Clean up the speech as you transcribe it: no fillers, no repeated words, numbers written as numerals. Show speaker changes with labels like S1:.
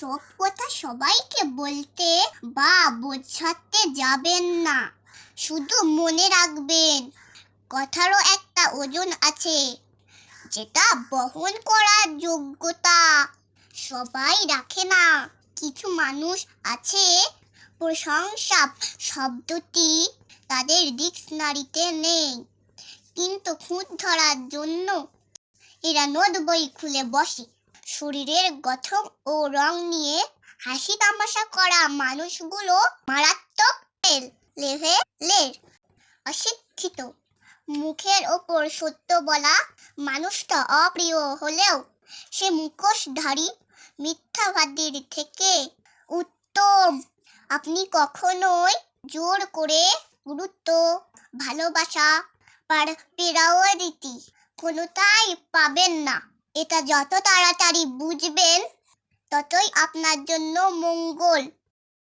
S1: সব কথা সবাইকে বলতে বা বোঝাতে যাবেন না। শুধু মনে রাখবেন, কথারও একটা ওজন আছে, যেটা বহন করার যোগ্যতা সবাই রাখে না। কিছু মানুষ আছে, প্রশংসা শব্দটি তাদের ডিকশনারিতে নেই, কিন্তু খুঁত ধরার জন্য এরা নোট বই খুলে বসে। শরীরের গঠন ও রং নিয়ে হাসি তামাশা করা মানুষগুলো মারাত্মক লেভেলের অশিক্ষিত। মুখের ওপর সত্য বলা মানুষটা অপ্রিয় হলেও সে মুখোশধারী মিথ্যাবাদীর থেকে উত্তম। আপনি কখনোই জোর করে গুরুত্ব, ভালোবাসা, প্রায়োরিটি কোনোটাই পাবেন না। এটা যত তাড়াতাড়ি বুঝবেন, ততই আপনার জন্য মঙ্গল।